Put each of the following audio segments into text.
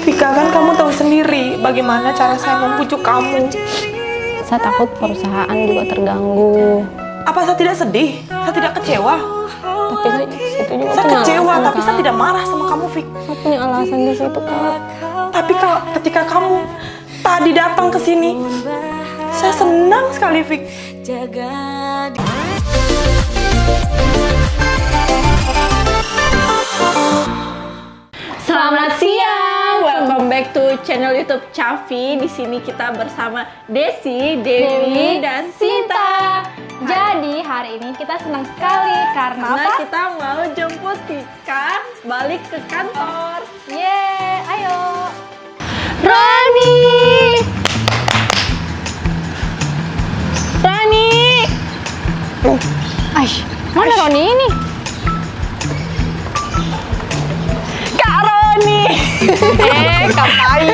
Vika, kan kamu tahu sendiri bagaimana cara saya membujuk kamu. Saya takut perusahaan juga terganggu. Apa saya tidak sedih? Saya tidak kecewa? Tapi itu juga Saya punya kecewa, alasan, tapi Kak. saya tidak marah sama kamu, Vik. Saya punya alasan di situ, Kak. Tapi ketika kamu tadi datang ke sini, saya senang sekali, Vik. Selamat siang, welcome back to channel YouTube Cafi. Di sini kita bersama Desi, Dewi, dan Sinta. Jadi hari ini kita senang sekali karena apa? Kita mau jemput Vika balik ke kantor. Yeay, ayo. Roni! Roni! Aish, mana Roni ini? Kak Roni. Kak Pai.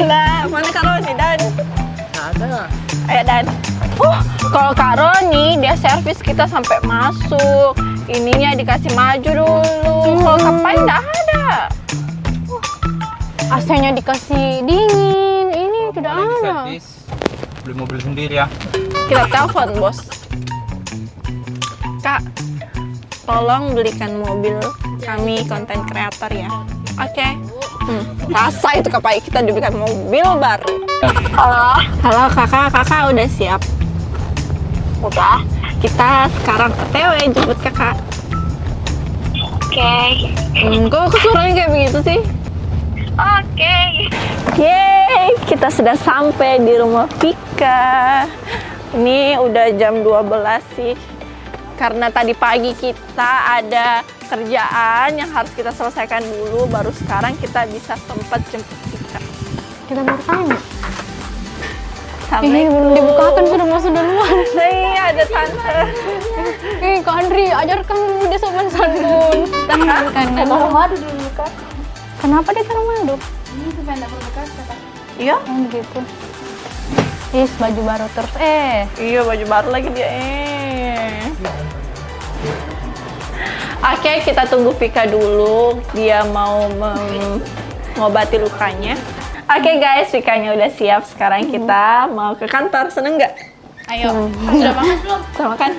Nah, mana Kak Roni, Dan? Ada. Ayo, Dan. Kalau Kak Roni, dia servis kita sampai masuk. Ininya dikasih maju dulu. Kalau Kak Pai nggak ada. AC-nya dikasih dingin, ini tidak Lagi ada. servis. Beli mobil sendiri ya. Kita telepon, Bos. Kak, tolong belikan mobil kami konten kreator ya. Oke. Rasa itu Kak Pai, kita diberikan mobil baru. Halo kakak udah siap? Udah. Kita sekarang OTW jemput kakak. Oke. Kok suaranya kayak begitu sih? Oke. Yeay, kita sudah sampai di rumah Vika. Ini udah jam 12 sih. Karena tadi pagi kita ada kerjaan yang harus kita selesaikan dulu, baru sekarang kita bisa sempat jemput Vika. Kita baru tanya. Sampai Ini belum dibukakan, sudah masuk duluan. Iya, ada tante. Kak Andri, ajarkan dulu dia sopan santun. Kanan. Madu dulu kan? Kenapa dia taruh madu? Ini supaya nggak berbekas kata. Iya? Oh gitu. Is, baju baru terus. Iya, baju baru lagi dia. Oke, kita tunggu Vika dulu. Dia mau mengobati lukanya. Oke guys, Vikanya udah siap. Sekarang kita mau ke kantor. Seneng nggak? Ayo. Sudah makan belum? Sudah makan?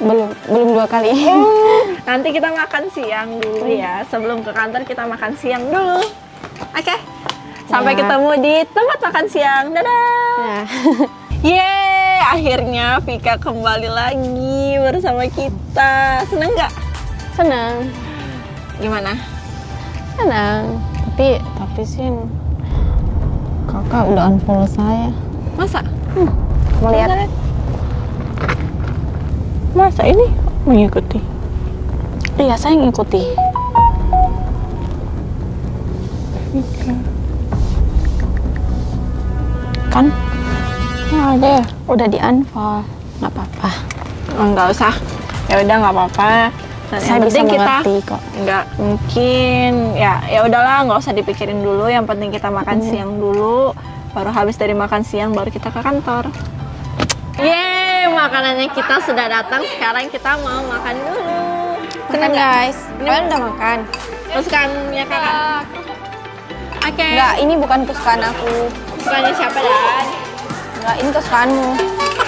Belum 2 kali. Nanti kita makan siang dulu ya. Sebelum ke kantor kita makan siang dulu. Oke. Sampai Ya. ketemu di tempat makan siang. Dadah. Nah. Yeay, akhirnya Vika kembali lagi bersama kita. Seneng nggak? Senang. Gimana? Senang. Tapi sih kakak udah unfollow saya. Masa? Mau lihat? Masa ini mengikuti? Iya, saya ngikuti. Kan? Ya ada, udah di unfollow. Nggak apa-apa. Oh, nggak usah. Ya udah nggak apa-apa. Dan Saya yang bisa penting mengerti kok. nggak mungkin ya udahlah, nggak usah dipikirin dulu. Yang penting kita makan siang dulu. Baru habis dari makan siang baru kita ke kantor. Yeay, makanannya kita sudah datang. Sekarang kita mau makan dulu. Senang guys. Kalian udah makan? Kesukaannya kakak. Oke. Enggak, ini bukan kesukaan aku. Kesukaannya siapa, Dan? Enggak, ini kesukaanmu.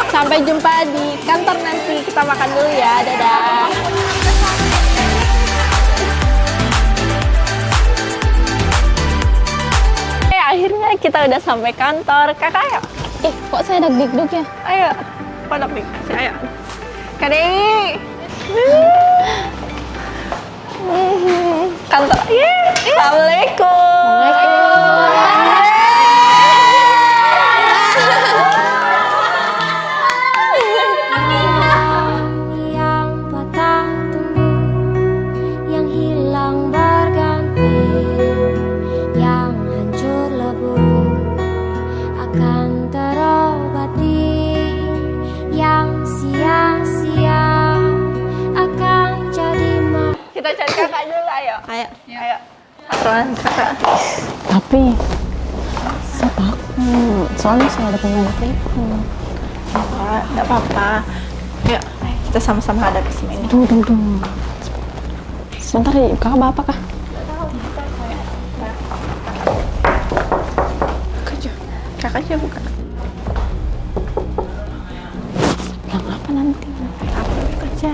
Sampai jumpa di kantor nanti. Kita makan dulu ya. Dadah. Akhirnya kita udah sampai kantor. Kakak, ayo. Kok saya deg-deg ya? Ayo. Pada si ayo. Kak Dewi. Kantor. Assalamualaikum. Yang patah tumbuh, yang hilang berganti, yang hancur lebur akan terobati, yang sia-sia akan jadi Kita cari kakak dulu, ayo. Ayo. Aturan kakak. Tapi saya takut. Soalnya saya ada pemain telepon. Enggak apa-apa. Ayo, kita sama-sama hadapi semua ini. Tunggu. Sebentar, kakak bapak kah? aja bukan. Yang apa nanti? Apa kerja?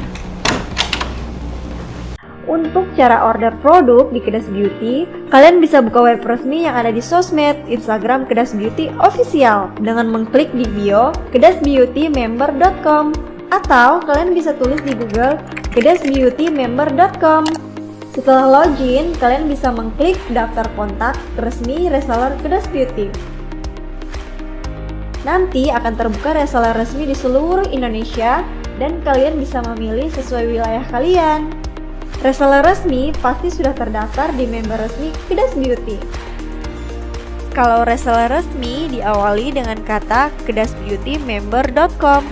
Untuk cara order produk di Kedas Beauty, kalian bisa buka web resmi yang ada di sosmed Instagram Kedas Beauty Official dengan mengklik di bio kedasbeautymember.com, atau kalian bisa tulis di Google kedasbeautymember.com. Setelah login, kalian bisa mengklik daftar kontak resmi reseller Kedas Beauty. Nanti akan terbuka reseller resmi di seluruh Indonesia dan kalian bisa memilih sesuai wilayah kalian. Reseller resmi pasti sudah terdaftar di member resmi Kedas Beauty. Kalau reseller resmi diawali dengan kata kedasbeautymember.com.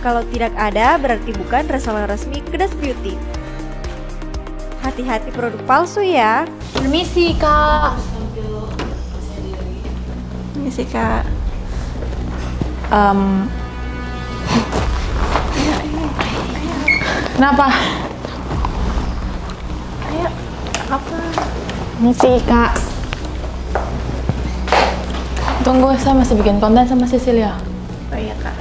Kalau tidak ada, berarti bukan reseller resmi Kedas Beauty. Hati-hati produk palsu ya. Permisi, Kak. Ini sih Kak. Kenapa? Permisi, Kak. Tunggu, saya masih bikin konten sama Cecilia. Oh iya Kak.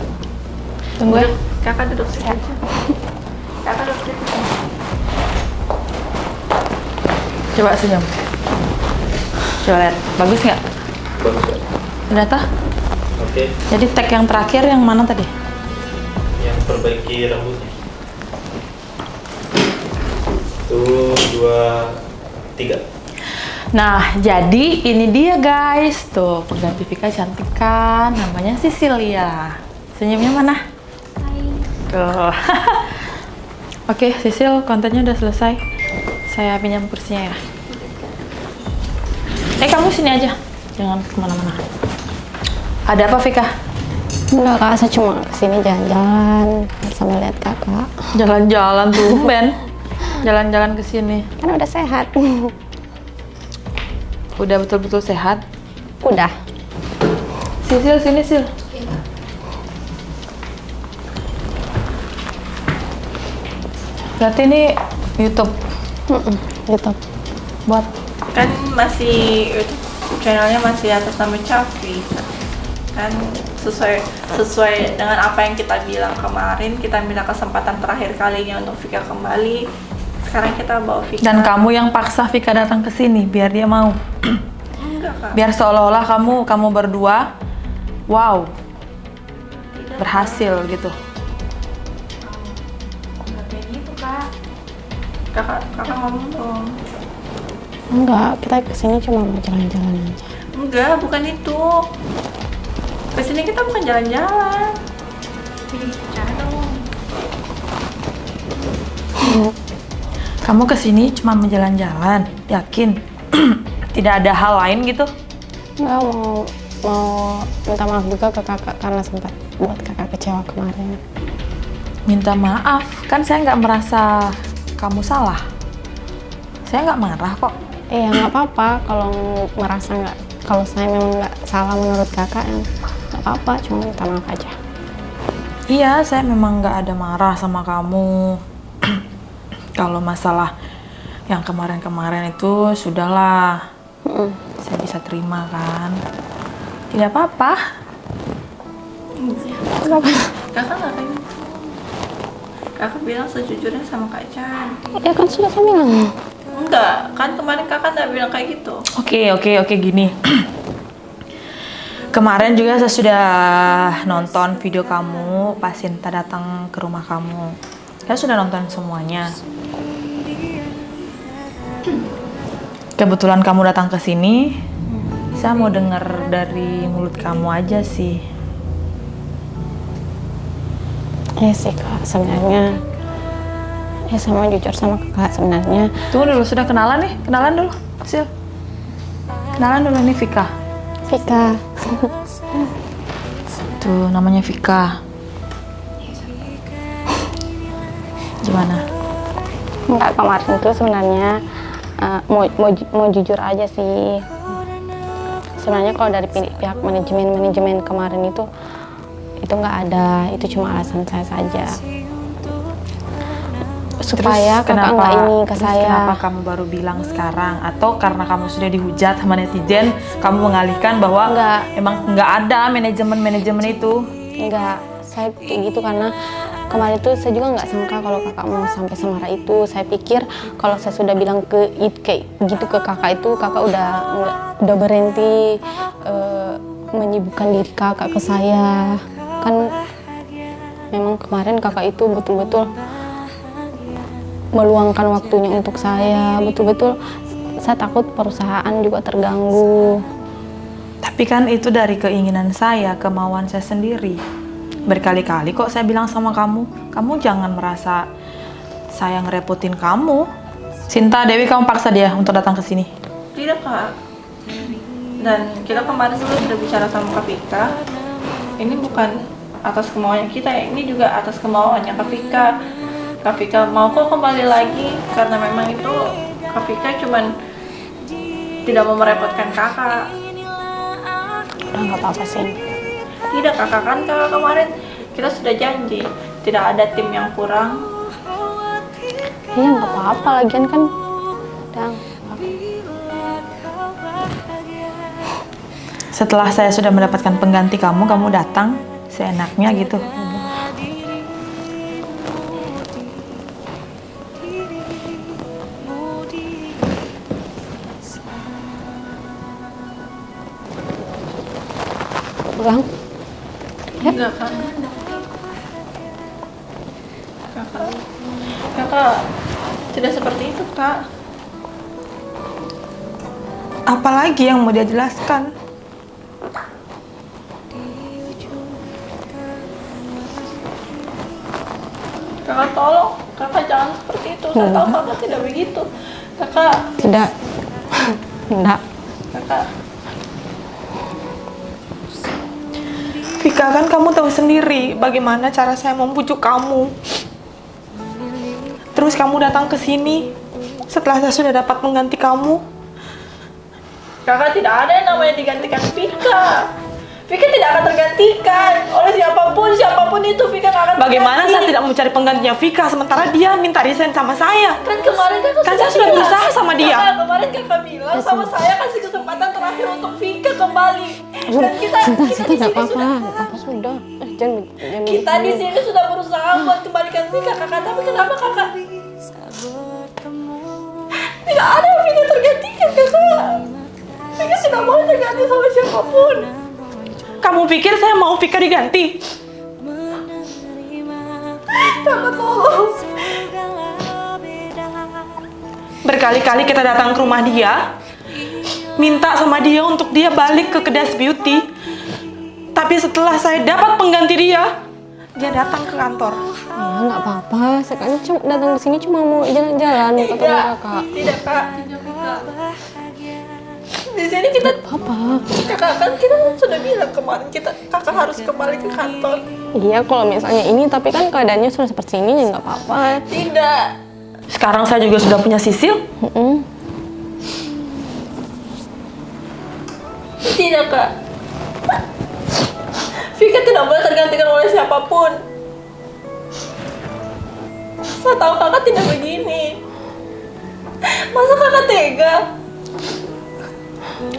Tunggu ya. Kakak duduk sini aja. Kakak duduk sini. Coba senyum. Coba lihat. Bagus nggak? Bagus ya. Ternyata? Oke, Jadi tag yang terakhir yang mana tadi? yang perbaiki rambutnya. Tuh, 2, 3. Nah, jadi ini dia guys. Tuh, pengganti Vika cantik kan? Namanya Cecilia. Senyumnya mana? Tuh. Oke, Sisil, kontennya udah selesai. Saya pinjam kursinya ya. Kamu sini aja. Jangan kemana-mana. Ada apa, Vika? Enggak kak, saya cuma kesini jalan-jalan sama lihat kakak. Jalan-jalan tuh, Ben. Jalan-jalan ke sini. Kan udah sehat. Udah betul-betul sehat. Udah. Sisil, sini, Sil. Berarti ini YouTube. Gitu. Buat Kan masih YouTube channelnya masih atas nama Cafi. Kan sesuai dengan apa yang kita bilang kemarin, kita minta kesempatan terakhir kalinya untuk Vika kembali. Sekarang kita bawa Vika. dan kamu yang paksa Vika datang ke sini biar dia mau. Enggak Kak. Biar seolah-olah kamu berdua wow, Tidak, berhasil gitu. Enggak kayak gitu Kak. Kakak ngomong dong. Enggak, kita kesini cuma mau jalan-jalan aja. Enggak, bukan itu. Kesini kita bukan jalan-jalan. Bicara dong. Kamu kesini cuma mau jalan-jalan, yakin? Tidak ada hal lain gitu? Enggak, mau minta maaf juga ke kakak karena sempat buat kakak kecewa kemarin. Minta maaf, kan saya nggak merasa kamu salah. Saya nggak marah kok. Iya, nggak apa-apa kalau merasa nggak, kalau saya memang nggak salah menurut kakak, ya nggak apa-apa, cuma minta maaf aja. Iya, saya memang nggak ada marah sama kamu. Kalau masalah yang kemarin-kemarin itu sudahlah, saya bisa terima kan. Tidak apa-apa. Kakak nggak kayak gitu. Kakak bilang sejujurnya sama Kak Chan. Ya kan sudah saya bilang. Enggak, kan kemarin kakak nggak bilang kayak gitu. Oke, gini. Kemarin juga saya sudah nonton video kamu pas Sinta datang ke rumah kamu. Saya sudah nonton semuanya. Kebetulan kamu datang ke sini, saya mau dengar dari mulut kamu aja sih. Iya sih kak, sebenarnya ya sama jujur sama kakak sebenarnya. Tunggu dulu, sudah kenalan nih? Kenalan dulu, Sil. Kenalan dulu, nih Vika. Vika. Tuh, namanya Vika. Gimana? Enggak, kemarin tuh sebenarnya mau jujur aja sih. Sebenarnya kalau dari pihak manajemen kemarin itu nggak ada, itu cuma alasan saya saja. supaya kakak kenapa, nggak ini ke terus saya. kenapa kamu baru bilang sekarang? Atau karena kamu sudah dihujat sama netizen, kamu mengalihkan bahwa Enggak. emang nggak ada manajemen itu? Enggak, saya kayak gitu karena kemarin tuh saya juga nggak sangka kalau kakak mau sampai semarah itu. Saya pikir kalau saya sudah bilang kayak gitu ke kakak itu, kakak udah berhenti menyibukkan diri kakak ke saya. Kan memang kemarin kakak itu betul-betul meluangkan waktunya untuk saya. Betul-betul saya takut perusahaan juga terganggu. Tapi kan itu dari keinginan saya, kemauan saya sendiri. Berkali-kali kok saya bilang sama kamu, kamu jangan merasa saya ngerepotin kamu. Sinta, Dewi, kamu paksa dia untuk datang ke sini. Tidak, Kak. Dan kita kemarin sudah bicara sama Kak Vika. Ini bukan atas kemauannya kita, ini juga atas kemauannya Kak Vika. Kak Vika mau kok kembali lagi karena memang itu Kak Vika cuman tidak mau merepotkan kakak. Udah nggak apa-apa sih. Tidak, kakak kan kakak kemarin kita sudah janji tidak ada tim yang kurang. Iya nggak apa-apa, lagian kan udah. Setelah saya sudah mendapatkan pengganti kamu datang seenaknya gitu. Pulang. Enggak, Kak. Kakak tidak seperti itu, Kak. Apalagi yang mau dia jelaskan? Kakak tolong, kakak jangan seperti itu. Saya tahu kakak tidak begitu. Kakak, Tidak. Enggak. kakak. Vika, kan kamu tahu sendiri bagaimana cara saya membujuk kamu. Terus kamu datang ke sini setelah saya sudah dapat mengganti kamu. Kakak tidak ada yang namanya digantikan Vika. Vika tidak akan tergantikan oleh siapapun itu. Vika nggak akan Bagaimana terganti. saya tidak mencari penggantinya Vika sementara dia minta resign sama saya? Kan kemarin Kan saya sudah bilang. berusaha sama dia. Kakak, kemarin kakak bilang sama saya kasih kesempatan terakhir untuk Vika kembali. Dan kita Sinta di nggak sini apa-apa. sudah Apa sudah? Jangan kita di sini sudah berusaha buat kembalikan Vika, kakak. Tapi kenapa kakak tidak ada yang Vika tergantikan, kakak? Vika tidak mau terganti sama siapapun. Kamu pikir saya mau Vika diganti? Kakak tolong. Berkali-kali kita datang ke rumah dia, minta sama dia untuk dia balik ke Kedas Beauty. Tapi setelah saya dapat pengganti dia datang ke kantor. Ya nggak apa-apa. Sekarang cuma datang ke sini cuma mau jalan-jalan ketemu kakak. Tidak, Kak. Di sini kita Apa? kakak kan kita sudah bilang kemarin kakak harus kembali ke kantor. Iya kalau misalnya ini, tapi kan keadaannya sudah seperti ini ya nggak apa-apa. Tidak. Sekarang saya juga sudah punya Sisil. Tidak, Kak. Vika tidak boleh tergantikan oleh siapapun. Saya tahu kakak tidak begini. Masa kakak tega?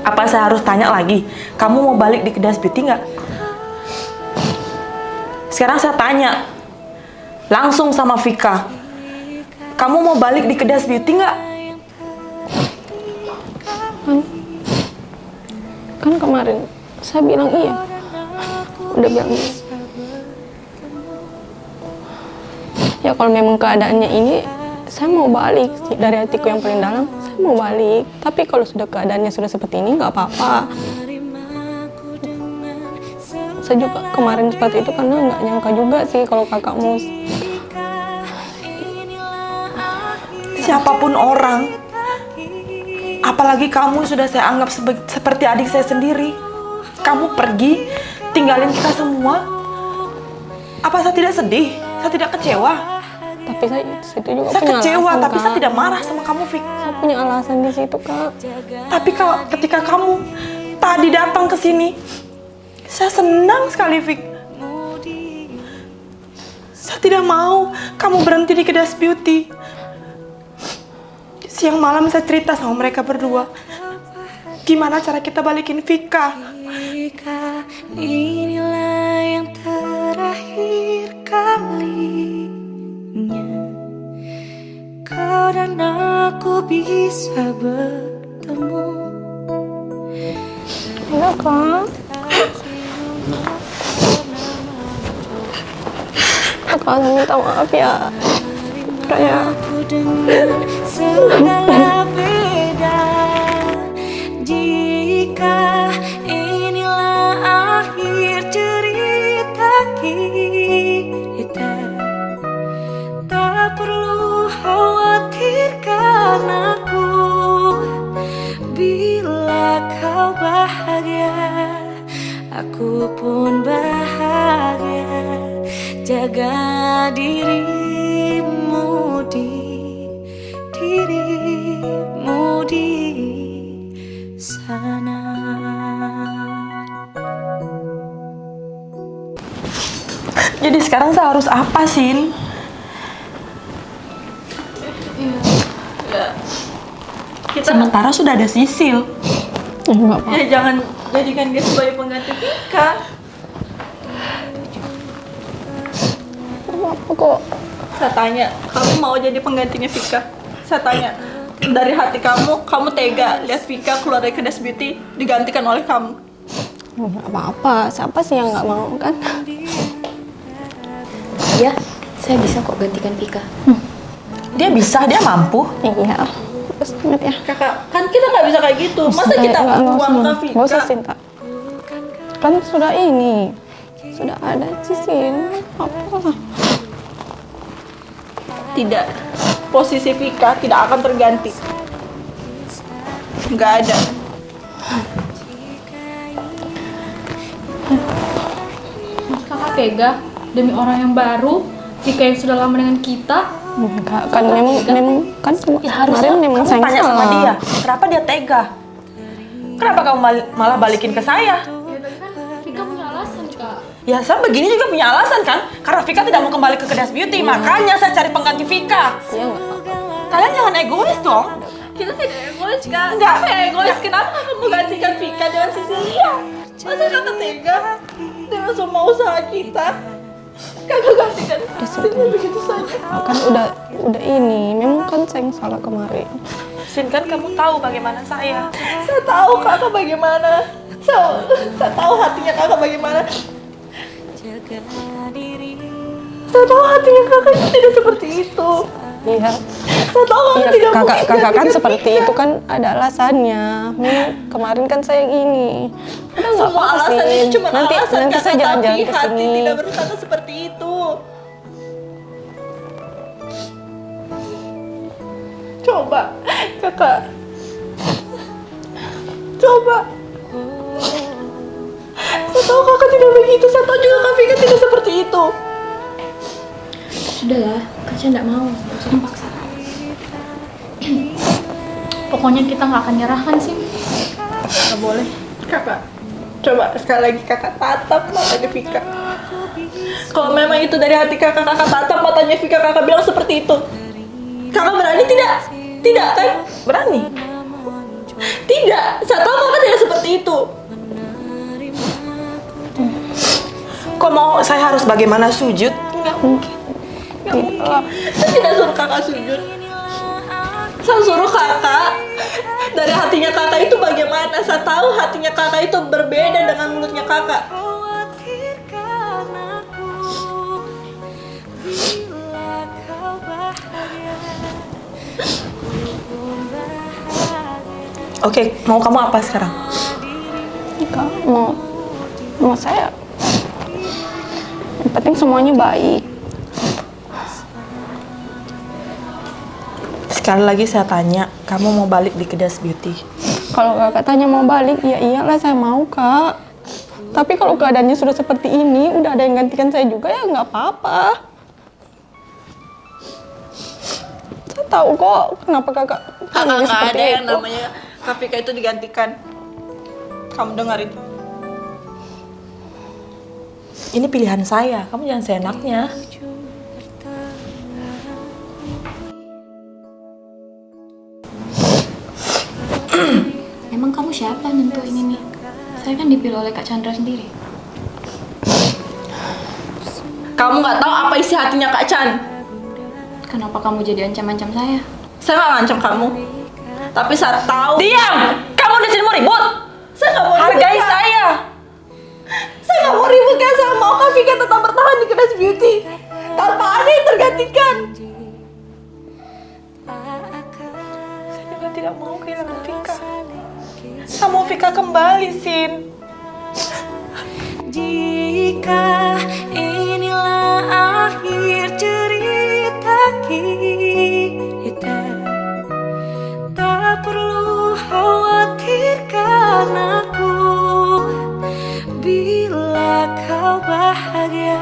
Apa saya harus tanya lagi? Kamu mau balik di Kedas Beauty nggak? Sekarang saya tanya langsung sama Vika. Kamu mau balik di Kedas Beauty nggak? Kan kemarin saya bilang iya. Udah bilang iya. Ya kalau memang keadaannya ini, saya mau balik sih. Dari hatiku yang paling dalam, saya mau balik. Tapi kalau sudah keadaannya sudah seperti ini, nggak apa-apa. Saya juga kemarin seperti itu karena nggak nyangka juga sih kalau kakak mau. Siapapun orang, apalagi kamu sudah saya anggap seperti adik saya sendiri. Kamu pergi, tinggalin kita semua. Apa saya tidak sedih? Saya tidak kecewa? Tapi saya itu juga Saya punya kecewa, alasan, tapi Kak. saya tidak marah sama kamu, Vik. Saya punya alasan di situ, Kak. Tapi kalau ketika kamu tadi datang ke sini, saya senang sekali, Vik. Saya tidak mau kamu berhenti di Kedas Beauty. Siang malam saya cerita sama mereka berdua. Gimana cara kita balikin Vika? Inilah yang terakhir kalinya kau dan aku bisa bertemu. Halo Kak. Kakak minta maaf ya. Kayak Aku dengan segala beda. Jika inilah akhir cerita kita, tak perlu khawatirkan aku. Bila kau bahagia, aku pun bahagia. Jaga dirimu di sana. Jadi sekarang saya harus apa, Sin? Kita Sementara sudah ada Sisil. ya jangan jadikan dia sebagai pengganti Vika. apa kok? Saya tanya, kamu mau jadi penggantinya Vika? Saya tanya, dari hati kamu tega lihat Vika keluar dari Kedas Beauty digantikan oleh kamu? Nggak apa-apa, siapa sih yang nggak mau kan? Ya, saya bisa kok gantikan Vika. Dia bisa, dia mampu. Iya, terus ingat ya. Kakak, kan kita nggak bisa kayak gitu. Masa kita uang ke Vika? Gak usah Sinta. Kan sudah ini, sudah ada Sisil. Apa? Tidak, posisi Vika tidak akan terganti. Nggak ada. Mas kakak tega demi orang yang baru, Vika yang sudah lama dengan kita. Enggak, kan memang kan Ya harusnya kemarin memang kamu saya tanya sama salah. dia. Kenapa dia tega? Kenapa kamu malah balikin ke saya? Ya tapi kan Vika punya alasan kak. Ya saya begini juga punya alasan kan? Karena Vika tidak mau kembali ke Kedas Beauty, makanya saya cari pengganti Vika. Iya nggak apa-apa. Kalian jangan egois dong. Kita tidak egois kan? Nggak egois. Kenapa kakak menggantikan Vika dengan Cecilia? Masa kakak tega dengan semua usaha kita? Kakak gantikan Cecilia begitu saja. Kan udah ini, memang kan saya yang salah kemarin. Sin, kan kamu tahu bagaimana saya. Saya tahu kakak bagaimana. Saya tahu hatinya kakak bagaimana. Saya tahu hatinya kakak itu tidak seperti itu. Iya. Saya tahu kakak Iya, tidak mungkin kakak kan gantikan seperti Vika. itu kan ada alasannya. Memang kemarin kan saya yang ini. Udah nggak Semua apa-apa alasan sih. itu cuma nanti alasan nanti kakak, saya jalan-jalan tapi ke hati sini. tidak berkata seperti itu. Coba, kakak. Coba. Saya tahu kakak tidak begitu. Saya tahu juga Kak Vika tidak seperti itu. Sudahlah, Kak Cia nggak mau, nggak usah dipaksa. Pokoknya kita nggak akan nyerahkan sih. Nggak boleh. Kakak, coba sekali lagi kakak tatap matanya Vika. Kalau memang itu dari hati kakak, kakak tatap matanya Vika, kakak bilang seperti itu. Kakak berani tidak? Tidak kan? Berani. Tidak, saya tahu kakak tidak seperti itu. Kok mau saya harus bagaimana sujud? Nggak mungkin. Nggak mungkin. Saya tidak suruh kakak sujud. Saya suruh kakak dari hatinya kakak itu bagaimana. Saya tahu hatinya kakak itu berbeda dengan mulutnya kakak. Oke, mau kamu apa sekarang? Kak, mau saya. Yang penting semuanya baik. Sekali lagi saya tanya, kamu mau balik di Kedas Beauty? Kalau kakak tanya mau balik, ya iyalah saya mau kak. Tapi kalau keadaannya sudah seperti ini, udah ada yang gantikan saya juga ya nggak apa-apa. Saya tahu kok kenapa kakak Kakak ngomongnya nggak seperti ada yang itu. namanya Kak Vika itu digantikan. Kamu dengar itu? Ini pilihan saya, kamu jangan seenaknya. siapa nentuin ini? Saya kan dipilih oleh Kak Chandra sendiri. Kamu nggak tahu apa isi hatinya Kak Chan. Kenapa kamu jadi ancam-ancam saya? Saya nggak ngancam kamu. Tapi saya tahu. Diam! Kamu di sini mau ribut? Saya nggak mau ribut. Hargai Kak. saya. Saya nggak mau ribut, Kak. Saya mau Kak Vika tetap bertahan di Kedas Beauty tanpa ada yang tergantikan. Saya juga tidak mau kehilangan Vika. Saya mau Vika kembali, Sin. Jika inilah akhir cerita kita, tak perlu khawatirkan aku. Bila kau bahagia,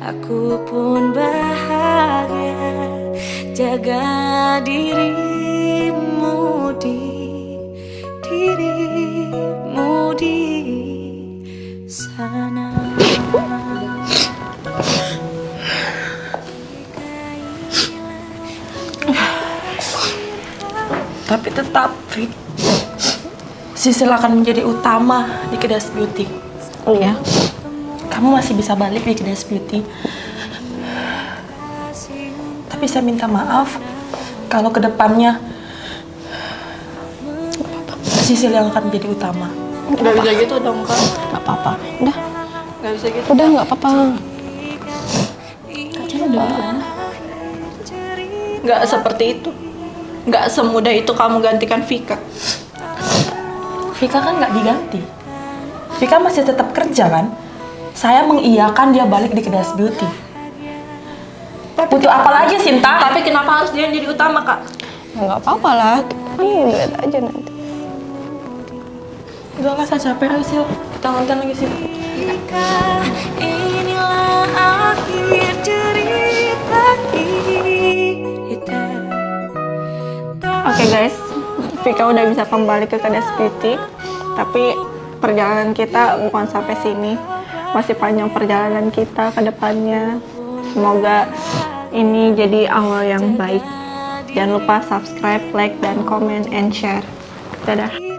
aku pun bahagia. Jaga dirimu di sana. Tapi tetap, Fit, Sisil akan menjadi utama di Kedas Beauty. Iya. Kamu masih bisa balik di Kedas Beauty. Tapi saya minta maaf kalau kedepannya Sisil yang akan menjadi utama. Gak bisa gitu dong, Kak. Nggak apa-apa. Udah. Gak bisa gitu. Udah nggak apa-apa. Kak Chan udah bilang. Gak seperti itu. Gak semudah itu kamu gantikan Vika. Vika kan gak diganti. Vika masih tetap kerja kan? Saya mengiyakan dia balik di Kedas Beauty. Butuh apa lagi, Sinta? Tapi kenapa harus dia yang jadi utama, Kak? Ya nggak apa-apa lah. Kita kan lihat aja nanti. Udahlah, saya capek aja, Sil. Kita nonton lagi, Sil. Jika inilah akhir cerita kita. Oke guys, Vika udah bisa kembali ke Kedas Beauty. Tapi perjalanan kita bukan sampai sini. Masih panjang perjalanan kita ke depannya. Semoga ini jadi awal yang baik. Jangan lupa subscribe, like, dan comment, and share. Dadah.